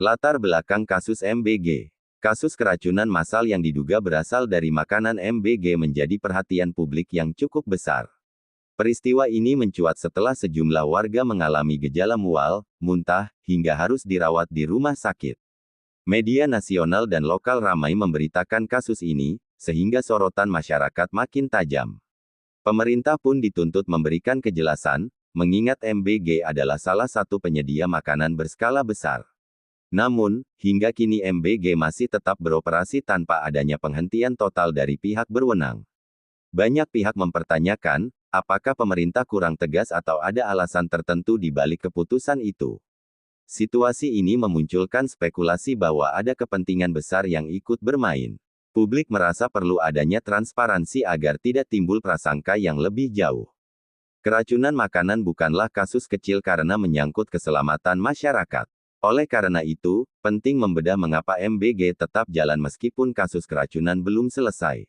Latar belakang kasus MBG. Kasus keracunan massal yang diduga berasal dari makanan MBG menjadi perhatian publik yang cukup besar. Peristiwa ini mencuat setelah sejumlah warga mengalami gejala mual, muntah, hingga harus dirawat di rumah sakit. Media nasional dan lokal ramai memberitakan kasus ini, sehingga sorotan masyarakat makin tajam. Pemerintah pun dituntut memberikan kejelasan, mengingat MBG adalah salah satu penyedia makanan berskala besar. Namun, hingga kini MBG masih tetap beroperasi tanpa adanya penghentian total dari pihak berwenang. Banyak pihak mempertanyakan, apakah pemerintah kurang tegas atau ada alasan tertentu di balik keputusan itu. Situasi ini memunculkan spekulasi bahwa ada kepentingan besar yang ikut bermain. Publik merasa perlu adanya transparansi agar tidak timbul prasangka yang lebih jauh. Keracunan makanan bukanlah kasus kecil karena menyangkut keselamatan masyarakat. Oleh karena itu, penting membedah mengapa MBG tetap jalan meskipun kasus keracunan belum selesai.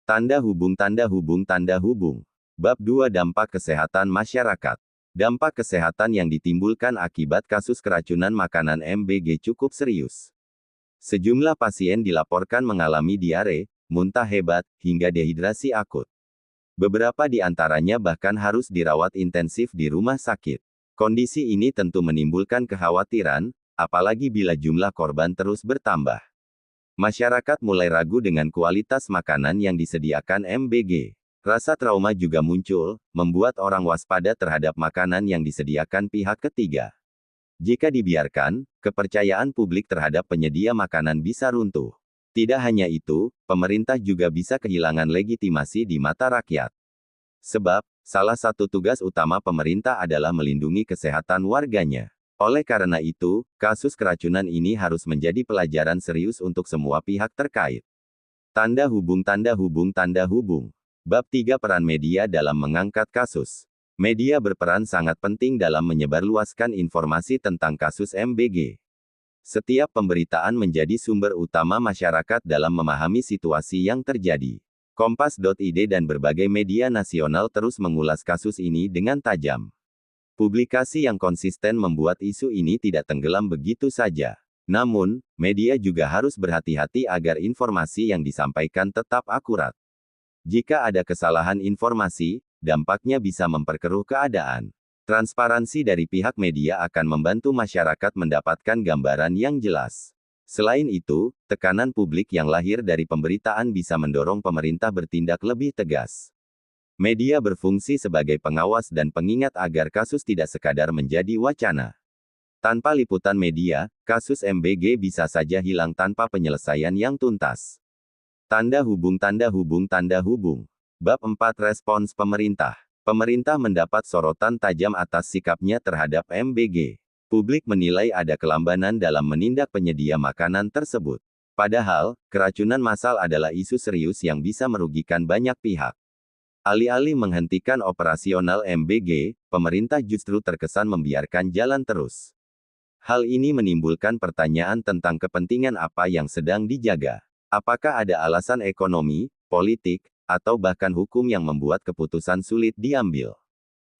Tanda hubung. Bab 2 Dampak Kesehatan Masyarakat. Dampak kesehatan yang ditimbulkan akibat kasus keracunan makanan MBG cukup serius. Sejumlah pasien dilaporkan mengalami diare, muntah hebat, hingga dehidrasi akut. Beberapa di antaranya bahkan harus dirawat intensif di rumah sakit. Kondisi ini tentu menimbulkan kekhawatiran, apalagi bila jumlah korban terus bertambah. Masyarakat mulai ragu dengan kualitas makanan yang disediakan MBG. Rasa trauma juga muncul, membuat orang waspada terhadap makanan yang disediakan pihak ketiga. Jika dibiarkan, kepercayaan publik terhadap penyedia makanan bisa runtuh. Tidak hanya itu, pemerintah juga bisa kehilangan legitimasi di mata rakyat. Sebab, salah satu tugas utama pemerintah adalah melindungi kesehatan warganya. Oleh karena itu, kasus keracunan ini harus menjadi pelajaran serius untuk semua pihak terkait. Tanda hubung. Bab 3 Peran media dalam mengangkat kasus. Media berperan sangat penting dalam menyebarluaskan informasi tentang kasus MBG. Setiap pemberitaan menjadi sumber utama masyarakat dalam memahami situasi yang terjadi. Kompas.id dan berbagai media nasional terus mengulas kasus ini dengan tajam. Publikasi yang konsisten membuat isu ini tidak tenggelam begitu saja. Namun, media juga harus berhati-hati agar informasi yang disampaikan tetap akurat. Jika ada kesalahan informasi, dampaknya bisa memperkeruh keadaan. Transparansi dari pihak media akan membantu masyarakat mendapatkan gambaran yang jelas. Selain itu, tekanan publik yang lahir dari pemberitaan bisa mendorong pemerintah bertindak lebih tegas. Media berfungsi sebagai pengawas dan pengingat agar kasus tidak sekadar menjadi wacana. Tanpa liputan media, kasus MBG bisa saja hilang tanpa penyelesaian yang tuntas. Tanda hubung. Bab 4 Respons Pemerintah. Pemerintah mendapat sorotan tajam atas sikapnya terhadap MBG. Publik menilai ada kelambanan dalam menindak penyedia makanan tersebut. Padahal, keracunan massal adalah isu serius yang bisa merugikan banyak pihak. Alih-alih menghentikan operasional MBG, pemerintah justru terkesan membiarkan jalan terus. Hal ini menimbulkan pertanyaan tentang kepentingan apa yang sedang dijaga. Apakah ada alasan ekonomi, politik, atau bahkan hukum yang membuat keputusan sulit diambil?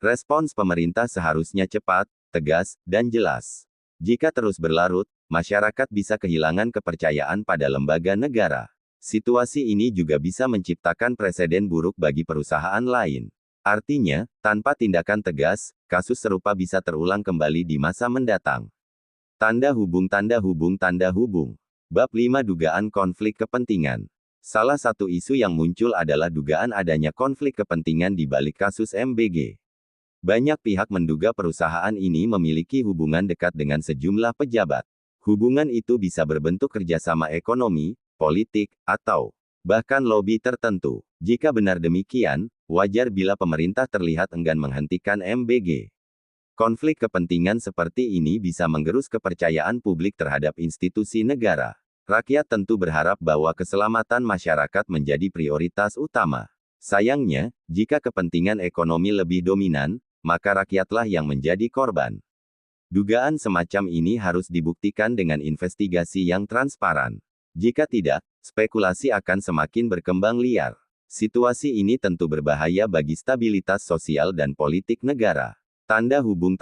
Respons pemerintah seharusnya cepat, tegas, dan jelas. Jika terus berlarut, masyarakat bisa kehilangan kepercayaan pada lembaga negara. Situasi ini juga bisa menciptakan preseden buruk bagi perusahaan lain. Artinya, tanpa tindakan tegas, kasus serupa bisa terulang kembali di masa mendatang. Tanda hubung. Bab 5 Dugaan Konflik Kepentingan. Salah satu isu yang muncul adalah dugaan adanya konflik kepentingan di balik kasus MBG. Banyak pihak menduga perusahaan ini memiliki hubungan dekat dengan sejumlah pejabat. Hubungan itu bisa berbentuk kerjasama ekonomi, politik, atau bahkan lobi tertentu. Jika benar demikian, wajar bila pemerintah terlihat enggan menghentikan MBG. Konflik kepentingan seperti ini bisa menggerus kepercayaan publik terhadap institusi negara. Rakyat tentu berharap bahwa keselamatan masyarakat menjadi prioritas utama. Sayangnya, jika kepentingan ekonomi lebih dominan, maka rakyatlah yang menjadi korban. Dugaan semacam ini harus dibuktikan dengan investigasi yang transparan. Jika tidak, spekulasi akan semakin berkembang liar. Situasi ini tentu berbahaya bagi stabilitas sosial dan politik negara. Tanda hubung.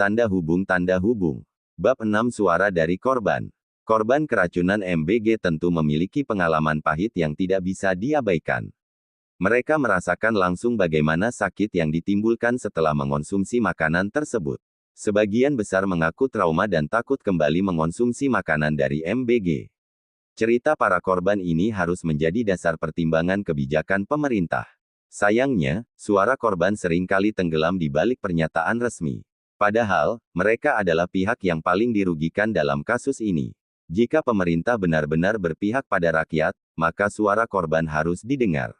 Bab 6 Suara dari Korban. Korban keracunan MBG tentu memiliki pengalaman pahit yang tidak bisa diabaikan. Mereka merasakan langsung bagaimana sakit yang ditimbulkan setelah mengonsumsi makanan tersebut. Sebagian besar mengaku trauma dan takut kembali mengonsumsi makanan dari MBG. Cerita para korban ini harus menjadi dasar pertimbangan kebijakan pemerintah. Sayangnya, suara korban seringkali tenggelam di balik pernyataan resmi. Padahal, mereka adalah pihak yang paling dirugikan dalam kasus ini. Jika pemerintah benar-benar berpihak pada rakyat, maka suara korban harus didengar.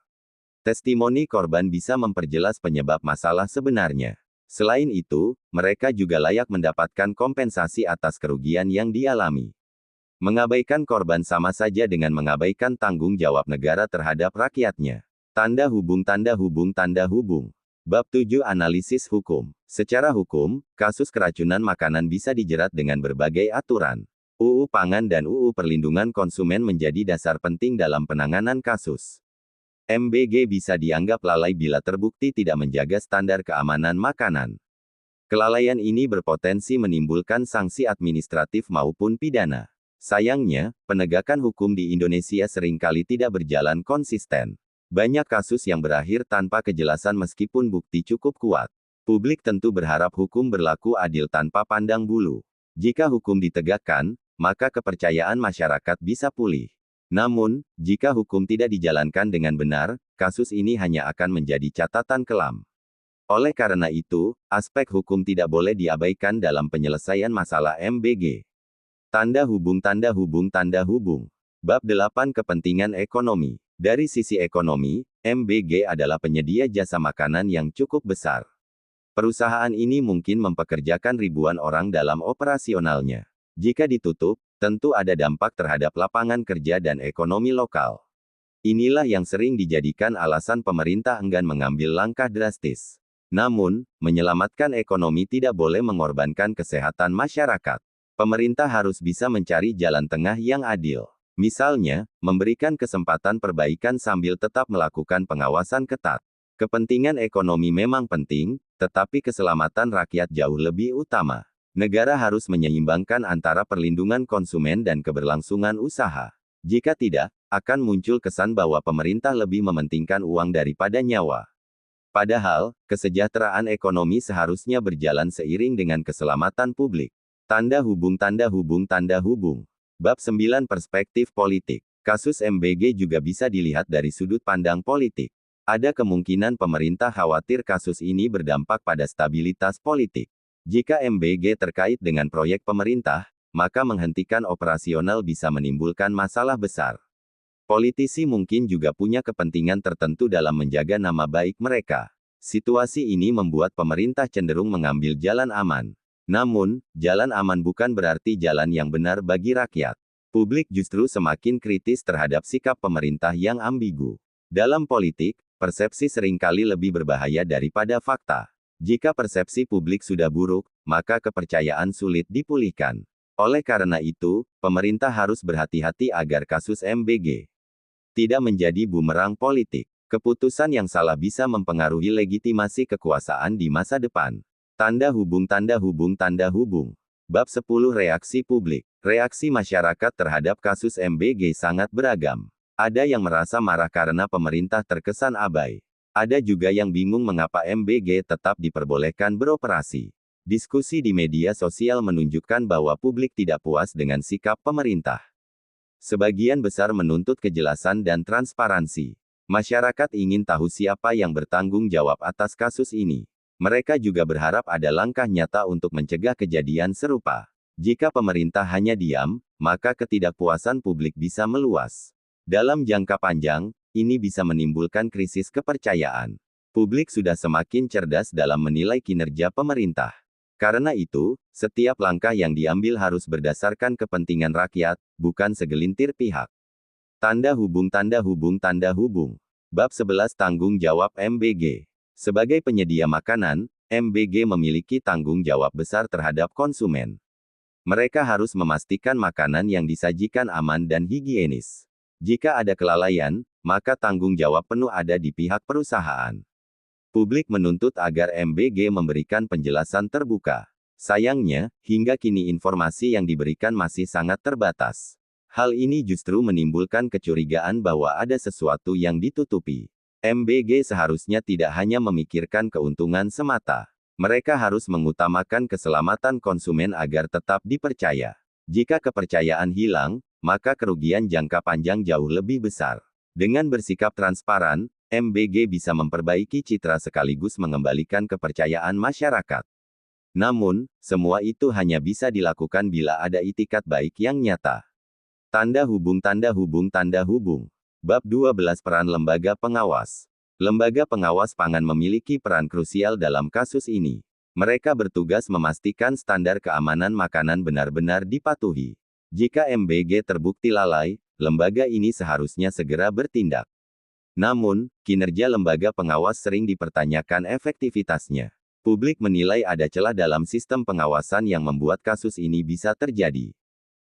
Testimoni korban bisa memperjelas penyebab masalah sebenarnya. Selain itu, mereka juga layak mendapatkan kompensasi atas kerugian yang dialami. Mengabaikan korban sama saja dengan mengabaikan tanggung jawab negara terhadap rakyatnya. Tanda hubung. Bab 7 Analisis Hukum. Secara hukum, kasus keracunan makanan bisa dijerat dengan berbagai aturan. UU Pangan dan UU Perlindungan Konsumen menjadi dasar penting dalam penanganan kasus. MBG bisa dianggap lalai bila terbukti tidak menjaga standar keamanan makanan. Kelalaian ini berpotensi menimbulkan sanksi administratif maupun pidana. Sayangnya, penegakan hukum di Indonesia seringkali tidak berjalan konsisten. Banyak kasus yang berakhir tanpa kejelasan meskipun bukti cukup kuat. Publik tentu berharap hukum berlaku adil tanpa pandang bulu. Jika hukum ditegakkan, maka kepercayaan masyarakat bisa pulih. Namun, jika hukum tidak dijalankan dengan benar, kasus ini hanya akan menjadi catatan kelam. Oleh karena itu, aspek hukum tidak boleh diabaikan dalam penyelesaian masalah MBG. Tanda hubung. Bab 8 Kepentingan Ekonomi. Dari sisi ekonomi, MBG adalah penyedia jasa makanan yang cukup besar. Perusahaan ini mungkin mempekerjakan ribuan orang dalam operasionalnya. Jika ditutup, tentu ada dampak terhadap lapangan kerja dan ekonomi lokal. Inilah yang sering dijadikan alasan pemerintah enggan mengambil langkah drastis. Namun, menyelamatkan ekonomi tidak boleh mengorbankan kesehatan masyarakat. Pemerintah harus bisa mencari jalan tengah yang adil. Misalnya, memberikan kesempatan perbaikan sambil tetap melakukan pengawasan ketat. Kepentingan ekonomi memang penting, tetapi keselamatan rakyat jauh lebih utama. Negara harus menyeimbangkan antara perlindungan konsumen dan keberlangsungan usaha. Jika tidak, akan muncul kesan bahwa pemerintah lebih mementingkan uang daripada nyawa. Padahal, kesejahteraan ekonomi seharusnya berjalan seiring dengan keselamatan publik. Tanda hubung. Bab 9 Perspektif Politik. Kasus MBG juga bisa dilihat dari sudut pandang politik. Ada kemungkinan pemerintah khawatir kasus ini berdampak pada stabilitas politik. Jika MBG terkait dengan proyek pemerintah, maka menghentikan operasional bisa menimbulkan masalah besar. Politisi mungkin juga punya kepentingan tertentu dalam menjaga nama baik mereka. Situasi ini membuat pemerintah cenderung mengambil jalan aman. Namun, jalan aman bukan berarti jalan yang benar bagi rakyat. Publik justru semakin kritis terhadap sikap pemerintah yang ambigu. Dalam politik, persepsi seringkali lebih berbahaya daripada fakta. Jika persepsi publik sudah buruk, maka kepercayaan sulit dipulihkan. Oleh karena itu, pemerintah harus berhati-hati agar kasus MBG tidak menjadi bumerang politik. Keputusan yang salah bisa mempengaruhi legitimasi kekuasaan di masa depan. Tanda hubung. Bab 10 Reaksi Publik. Reaksi masyarakat terhadap kasus MBG sangat beragam. Ada yang merasa marah karena pemerintah terkesan abai. Ada juga yang bingung mengapa MBG tetap diperbolehkan beroperasi. Diskusi di media sosial menunjukkan bahwa publik tidak puas dengan sikap pemerintah. Sebagian besar menuntut kejelasan dan transparansi. Masyarakat ingin tahu siapa yang bertanggung jawab atas kasus ini. Mereka juga berharap ada langkah nyata untuk mencegah kejadian serupa. Jika pemerintah hanya diam, maka ketidakpuasan publik bisa meluas. Dalam jangka panjang, ini bisa menimbulkan krisis kepercayaan. Publik sudah semakin cerdas dalam menilai kinerja pemerintah. Karena itu, setiap langkah yang diambil harus berdasarkan kepentingan rakyat, bukan segelintir pihak. Tanda hubung. Bab 11 Tanggung Jawab MBG. Sebagai penyedia makanan, MBG memiliki tanggung jawab besar terhadap konsumen. Mereka harus memastikan makanan yang disajikan aman dan higienis. Jika ada kelalaian, maka tanggung jawab penuh ada di pihak perusahaan. Publik menuntut agar MBG memberikan penjelasan terbuka. Sayangnya, hingga kini informasi yang diberikan masih sangat terbatas. Hal ini justru menimbulkan kecurigaan bahwa ada sesuatu yang ditutupi. MBG seharusnya tidak hanya memikirkan keuntungan semata. Mereka harus mengutamakan keselamatan konsumen agar tetap dipercaya. Jika kepercayaan hilang, maka kerugian jangka panjang jauh lebih besar. Dengan bersikap transparan, MBG bisa memperbaiki citra sekaligus mengembalikan kepercayaan masyarakat. Namun, semua itu hanya bisa dilakukan bila ada itikat baik yang nyata. Tanda hubung. Bab 12 Peran Lembaga Pengawas. Lembaga pengawas pangan memiliki peran krusial dalam kasus ini. Mereka bertugas memastikan standar keamanan makanan benar-benar dipatuhi. Jika MBG terbukti lalai, lembaga ini seharusnya segera bertindak. Namun, kinerja lembaga pengawas sering dipertanyakan efektivitasnya. Publik menilai ada celah dalam sistem pengawasan yang membuat kasus ini bisa terjadi.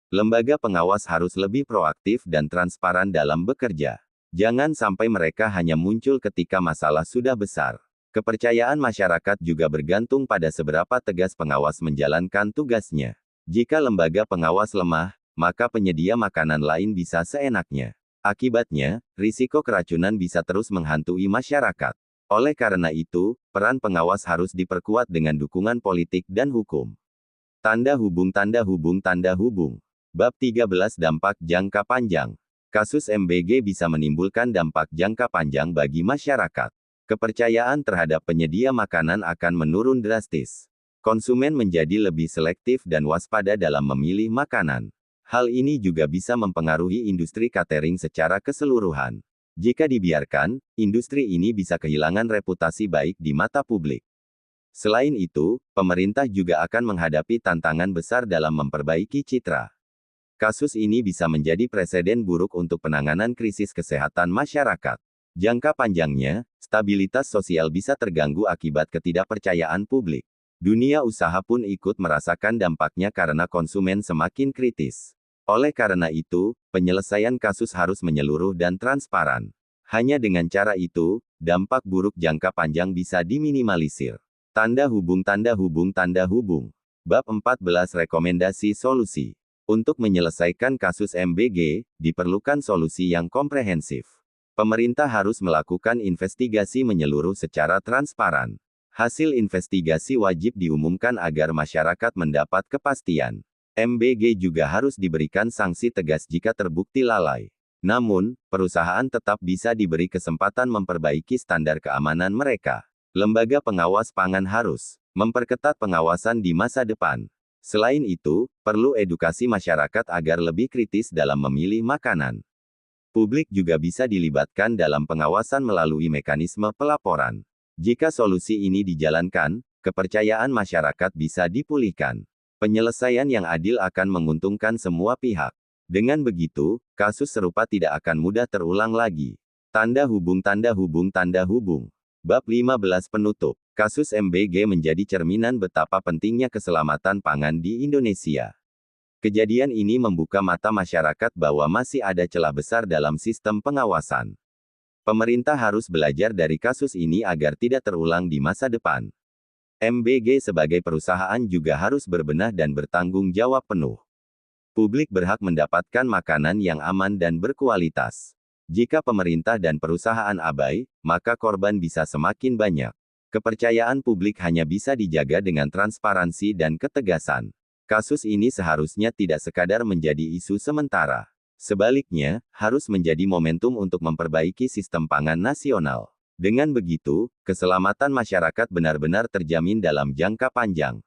Lembaga pengawas harus lebih proaktif dan transparan dalam bekerja. Jangan sampai mereka hanya muncul ketika masalah sudah besar. Kepercayaan masyarakat juga bergantung pada seberapa tegas pengawas menjalankan tugasnya. Jika lembaga pengawas lemah, maka penyedia makanan lain bisa seenaknya. Akibatnya, risiko keracunan bisa terus menghantui masyarakat. Oleh karena itu, peran pengawas harus diperkuat dengan dukungan politik dan hukum. Tanda hubung. Bab 13 Dampak Jangka Panjang. Kasus MBG bisa menimbulkan dampak jangka panjang bagi masyarakat. Kepercayaan terhadap penyedia makanan akan menurun drastis. Konsumen menjadi lebih selektif dan waspada dalam memilih makanan. Hal ini juga bisa mempengaruhi industri catering secara keseluruhan. Jika dibiarkan, industri ini bisa kehilangan reputasi baik di mata publik. Selain itu, pemerintah juga akan menghadapi tantangan besar dalam memperbaiki citra. Kasus ini bisa menjadi preseden buruk untuk penanganan krisis kesehatan masyarakat. Jangka panjangnya, stabilitas sosial bisa terganggu akibat ketidakpercayaan publik. Dunia usaha pun ikut merasakan dampaknya karena konsumen semakin kritis. Oleh karena itu, penyelesaian kasus harus menyeluruh dan transparan. Hanya dengan cara itu, dampak buruk jangka panjang bisa diminimalisir. Tanda hubung. Bab 14 Rekomendasi Solusi. Untuk menyelesaikan kasus MBG, diperlukan solusi yang komprehensif. Pemerintah harus melakukan investigasi menyeluruh secara transparan. Hasil investigasi wajib diumumkan agar masyarakat mendapat kepastian. MBG juga harus diberikan sanksi tegas jika terbukti lalai. Namun, perusahaan tetap bisa diberi kesempatan memperbaiki standar keamanan mereka. Lembaga pengawas pangan harus memperketat pengawasan di masa depan. Selain itu, perlu edukasi masyarakat agar lebih kritis dalam memilih makanan. Publik juga bisa dilibatkan dalam pengawasan melalui mekanisme pelaporan. Jika solusi ini dijalankan, kepercayaan masyarakat bisa dipulihkan. Penyelesaian yang adil akan menguntungkan semua pihak. Dengan begitu, kasus serupa tidak akan mudah terulang lagi. Tanda hubung. Bab 15 Penutup. Kasus MBG menjadi cerminan betapa pentingnya keselamatan pangan di Indonesia. Kejadian ini membuka mata masyarakat bahwa masih ada celah besar dalam sistem pengawasan. Pemerintah harus belajar dari kasus ini agar tidak terulang di masa depan. MBG sebagai perusahaan juga harus berbenah dan bertanggung jawab penuh. Publik berhak mendapatkan makanan yang aman dan berkualitas. Jika pemerintah dan perusahaan abai, maka korban bisa semakin banyak. Kepercayaan publik hanya bisa dijaga dengan transparansi dan ketegasan. Kasus ini seharusnya tidak sekadar menjadi isu sementara. Sebaliknya, harus menjadi momentum untuk memperbaiki sistem pangan nasional. Dengan begitu, keselamatan masyarakat benar-benar terjamin dalam jangka panjang.